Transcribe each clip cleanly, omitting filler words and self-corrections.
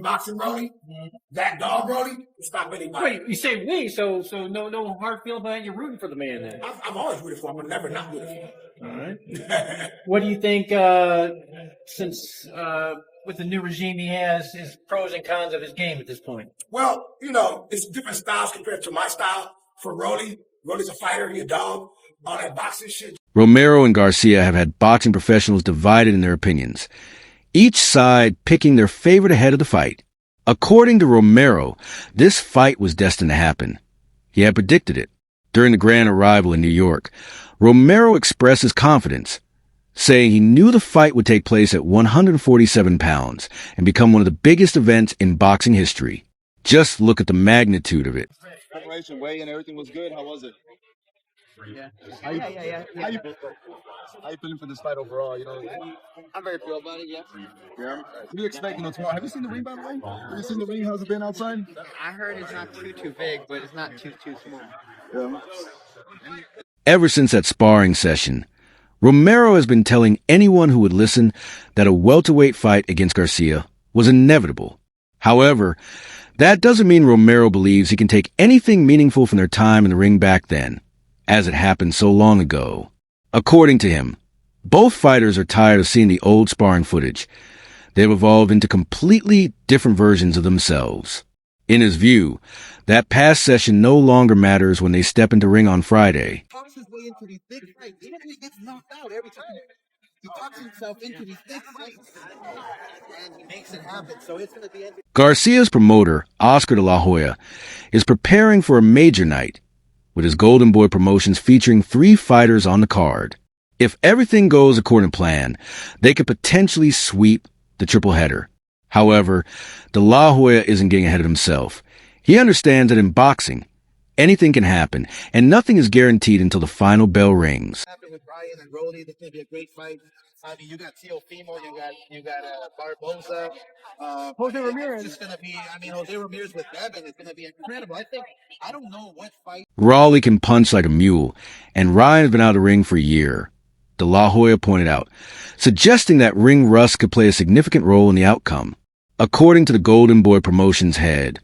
boxing, Rolly, that dog, Rolly, it's not anybody. Wait, you say we, so no hard feeling behind you rooting for the man then? I've always rooted for him. I'm never not rooting for him. All right. What do you think, since with the new regime he has, his pros and cons of his game at this point? Well, you know, it's different styles compared to my style. For Rolly, Rolly's a fighter, he a dog, all that boxing shit. Romero and Garcia have had boxing professionals divided in their opinions, each side picking their favorite ahead of the fight. According to Romero, this fight was destined to happen. He had predicted it. During the grand arrival in New York, Romero expressed his confidence, saying he knew the fight would take place at 147 pounds and become one of the biggest events in boxing history. Just look at the magnitude of it. Preparation, weigh and everything was good. How was it? Yeah. How you feeling for this fight overall? You know, I'm very feel about it, yeah. yeah. What are you expecting tomorrow? Have you seen the ring, by the way? Have you seen the ring? How's it been outside? I heard it's not too big, but it's not too small. Yeah. Ever since that sparring session, Romero has been telling anyone who would listen that a welterweight fight against Garcia was inevitable. However, that doesn't mean Romero believes he can take anything meaningful from their time in the ring back then, as it happened so long ago. According to him, both fighters are tired of seeing the old sparring footage. They've evolved into completely different versions of themselves. In his view, that past session no longer matters when they step into ring on Friday. He talks his way into these big fights. Even if he gets knocked out every time, he talks himself into these big fights, and he makes it happen. So it's going to be. Garcia's promoter, Oscar de la Hoya, is preparing for a major night, with his Golden Boy promotions featuring 3 fighters on the card. If everything goes according to plan, they could potentially sweep the triple header. However, de la Hoya isn't getting ahead of himself. He understands that in boxing, anything can happen, and nothing is guaranteed until the final bell rings. With Ryan and Rolly, this is going to be a great fight. I mean, you got Teofimo, you got Barboza, Jose Ramirez. It's going to be. I mean, Jose Ramirez with Devin is going to be incredible. I don't know what fight. Raleigh can punch like a mule, and Ryan's been out of the ring for a year, de la Hoya pointed out, suggesting that ring rust could play a significant role in the outcome. According to the Golden Boy Promotions head,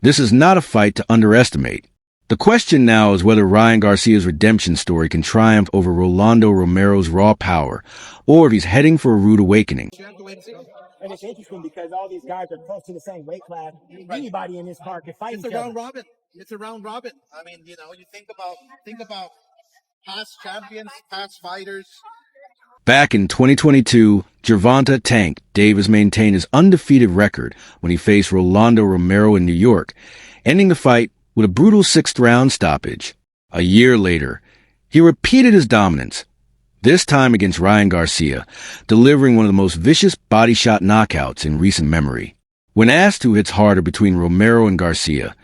this is not a fight to underestimate. The question now is whether Ryan Garcia's redemption story can triumph over Rolando Romero's raw power, or if he's heading for a rude awakening. And it's interesting because all these guys are close to the same weight class. Anybody in this card can fight each other. It's a round robin. It's a round robin. I mean, you know, you think about past champions, past fighters. Back in 2022, Gervonta Tank Davis maintained his undefeated record when he faced Rolando Romero in New York, ending the fight with a brutal 6th-round stoppage. A year later, he repeated his dominance, this time against Ryan Garcia, delivering one of the most vicious body shot knockouts in recent memory. When asked who hits harder between Romero and Garcia,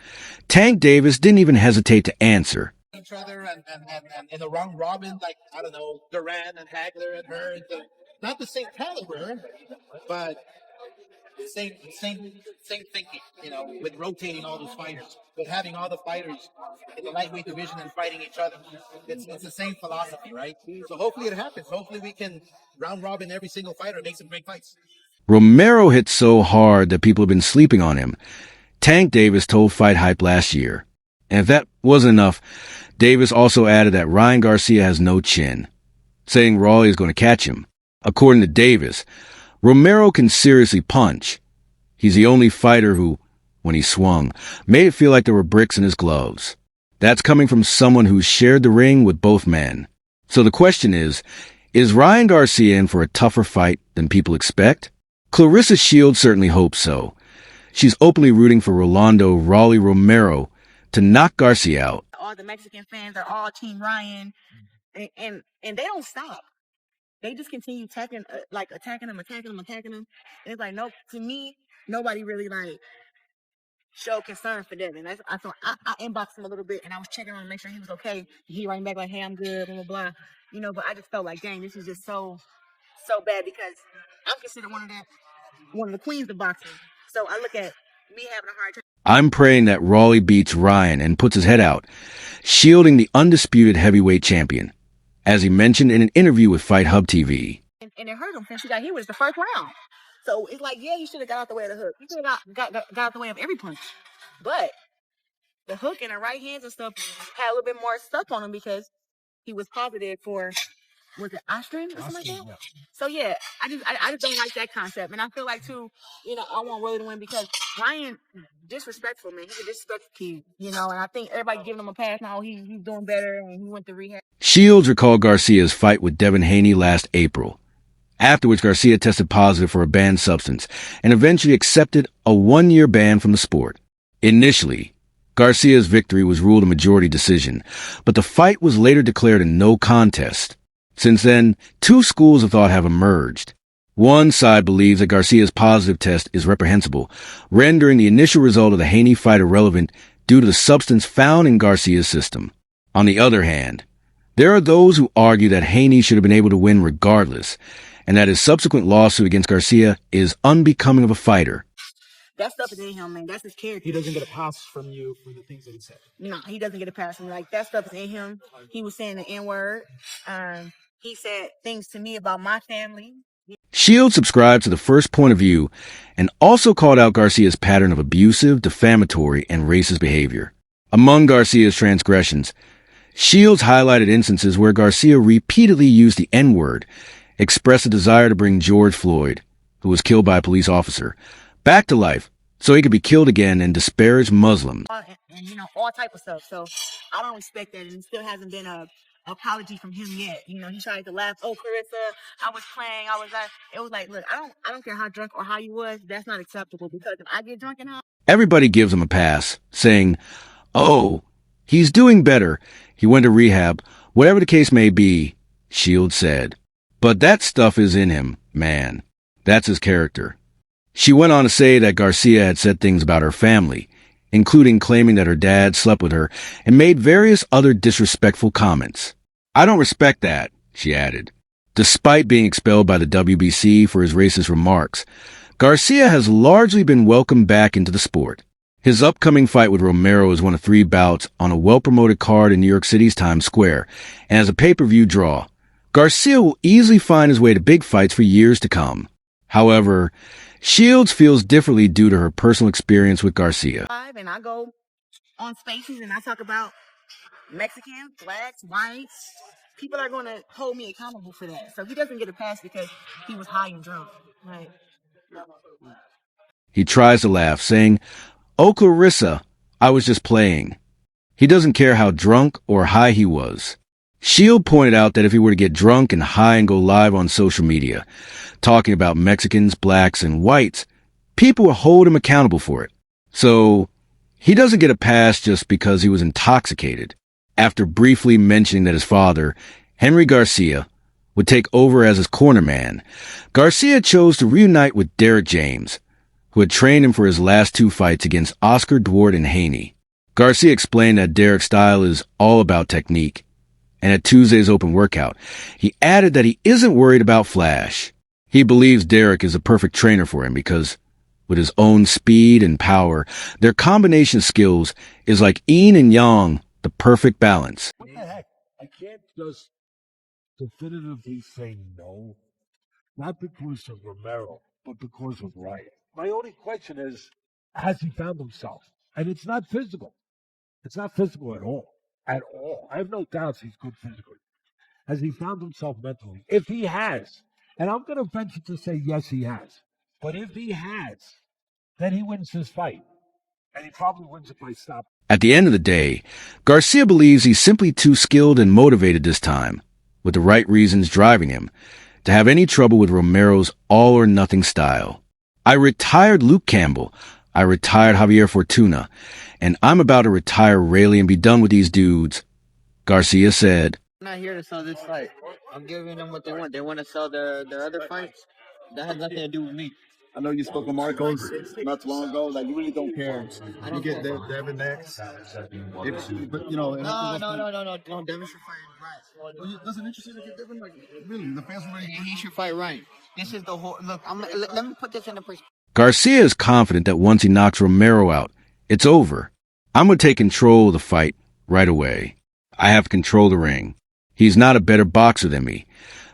Tank Davis didn't even hesitate to answer. Each other and in a round robin, like, I don't know, Duran and Hagler and her, not the same caliber, but same thinking, you know, with rotating all those fighters, with having all the fighters in the lightweight division and fighting each other. It's the same philosophy, right? So hopefully it happens. Hopefully we can round robin every single fighter and make some great fights. Romero hit so hard that people have been sleeping on him. Tank Davis told Fight Hype last year. And if that wasn't enough, Davis also added that Ryan Garcia has no chin, saying Raleigh is going to catch him. According to Davis, Romero can seriously punch. He's the only fighter who, when he swung, made it feel like there were bricks in his gloves. That's coming from someone who's shared the ring with both men. So the question is Ryan Garcia in for a tougher fight than people expect? Clarissa Shields certainly hopes so. She's openly rooting for Rolando Raleigh Romero to knock Garcia out. All the Mexican fans are all Team Ryan, and they don't stop. They just continue attacking him. And it's like, no, to me, nobody really like showed concern for Devin. I inboxed him a little bit, and I was checking on him to make sure he was okay. He writing back like, "Hey, I'm good," blah blah blah. You know, but I just felt like, dang, this is just so bad because I'm considered one of the queens of boxing. So I look at me having a hard time. I'm praying that Raleigh beats Ryan and puts his head out, shielding the undisputed heavyweight champion, as he mentioned in an interview with Fight Hub TV. And it hurt him since he got hit with the first round. So it's like, yeah, he should have got out the way of the hook. He should have got out the way of every punch. But the hook and the right hands and stuff had a little bit more stuff on him because he was positive for, was it Austrian or something like that? Yeah. So yeah, I just don't like that concept. And I feel like too, I want Willie to win because Ryan disrespectful, man. He's a disrespectful kid, and I think everybody giving him a pass now. He's doing better and he went to rehab. Shields recalled Garcia's fight with Devin Haney last April. Afterwards, Garcia tested positive for a banned substance and eventually accepted a 1-year ban from the sport. Initially, Garcia's victory was ruled a majority decision, but the fight was later declared a no contest. Since then, 2 schools of thought have emerged. One side believes that Garcia's positive test is reprehensible, rendering the initial result of the Haney fight irrelevant due to the substance found in Garcia's system. On the other hand, there are those who argue that Haney should have been able to win regardless, and that his subsequent lawsuit against Garcia is unbecoming of a fighter. That stuff is in him, man. That's his character. He doesn't get a pass from you for the things that he said. No, he doesn't get a pass from me. Like, that stuff is in him. He was saying the N-word. He said things to me about my family. Shields subscribed to the first point of view and also called out Garcia's pattern of abusive, defamatory, and racist behavior. Among Garcia's transgressions, Shields highlighted instances where Garcia repeatedly used the N-word, expressed a desire to bring George Floyd, who was killed by a police officer, back to life so he could be killed again, and disparage Muslims. And all type of stuff. So I don't respect that, and it still hasn't been a apology from him yet. He tried to laugh. Oh, Clarissa, I was playing. It was like, look, I don't care how drunk or how you was. That's not acceptable because if I get drunk and high. Everybody gives him a pass, saying, "Oh, he's doing better. He went to rehab." Whatever the case may be, Shields said. But that stuff is in him, man. That's his character. She went on to say that Garcia had said things about her family, including claiming that her dad slept with her and made various other disrespectful comments. "I don't respect that," she added. Despite being expelled by the WBC for his racist remarks, Garcia has largely been welcomed back into the sport. His upcoming fight with Romero is one of 3 bouts on a well-promoted card in New York City's Times Square, and as a pay-per-view draw, Garcia will easily find his way to big fights for years to come. However, Shields feels differently due to her personal experience with Garcia. And I go on spaces and I talk about Mexicans, blacks, whites. People are going to hold me accountable for that. So he doesn't get a pass because he was high and drunk. Right? He tries to laugh, saying, "Oh, Clarissa, I was just playing." He doesn't care how drunk or high he was. Shield pointed out that if he were to get drunk and high and go live on social media, talking about Mexicans, blacks, and whites, people will hold him accountable for it. So he doesn't get a pass just because he was intoxicated. After briefly mentioning that his father, Henry Garcia, would take over as his corner man, Garcia chose to reunite with Derek James, who had trained him for his last 2 fights against Oscar Duarte and Haney. Garcia explained that Derek's style is all about technique, and at Tuesday's open workout, he added that he isn't worried about flash. He believes Derek is a perfect trainer for him because, with his own speed and power, their combination of skills is like yin and yang, the perfect balance. What the heck? I can't just definitively say no, not because of Romero, but because of Ryan. My only question is, has he found himself? And it's not physical. It's not physical at all. At all. I have no doubts he's good physically. Has he found himself mentally? If he has, and I'm going to venture to say yes, he has. But if he has, then he wins this fight. And he probably wins it by stop. At the end of the day, Garcia believes he's simply too skilled and motivated this time, with the right reasons driving him, to have any trouble with Romero's all-or-nothing style. "I retired Luke Campbell. I retired Javier Fortuna. And I'm about to retire Rayleigh and be done with these dudes," Garcia said. I'm not here to sell this fight. I'm giving them what they want. They want to sell their other fights. That has nothing to do with me. I know you spoke to Marcos not too long ago. Like, you really don't care. I don't You get care. Devin next. But, No. Devin should fight Ryan. Doesn't interest you to get Devin? Like, really, the fans were ready. He should fight Ryan. This is the whole look. Let me put this in the perspective. Garcia is confident that once he knocks Romero out, it's over. "I'm going to take control of the fight right away. I have to control the ring. He's not a better boxer than me,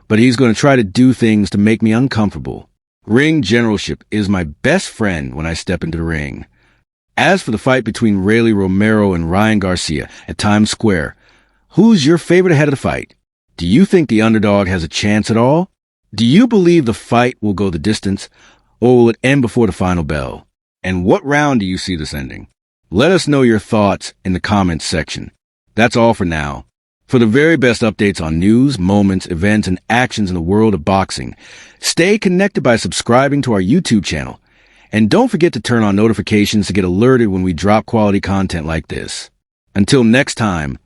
but he's going to try to do things to make me uncomfortable. Ring generalship is my best friend when I step into the ring. As for the fight between Romero and Ryan Garcia at Times Square, who's your favorite ahead of the fight? Do you think the underdog has a chance at all? Do you believe the fight will go the distance, or will it end before the final bell? And what round do you see this ending? Let us know your thoughts in the comments section. That's all for now. For the very best updates on news, moments, events, and actions in the world of boxing, stay connected by subscribing to our YouTube channel. And don't forget to turn on notifications to get alerted when we drop quality content like this. Until next time,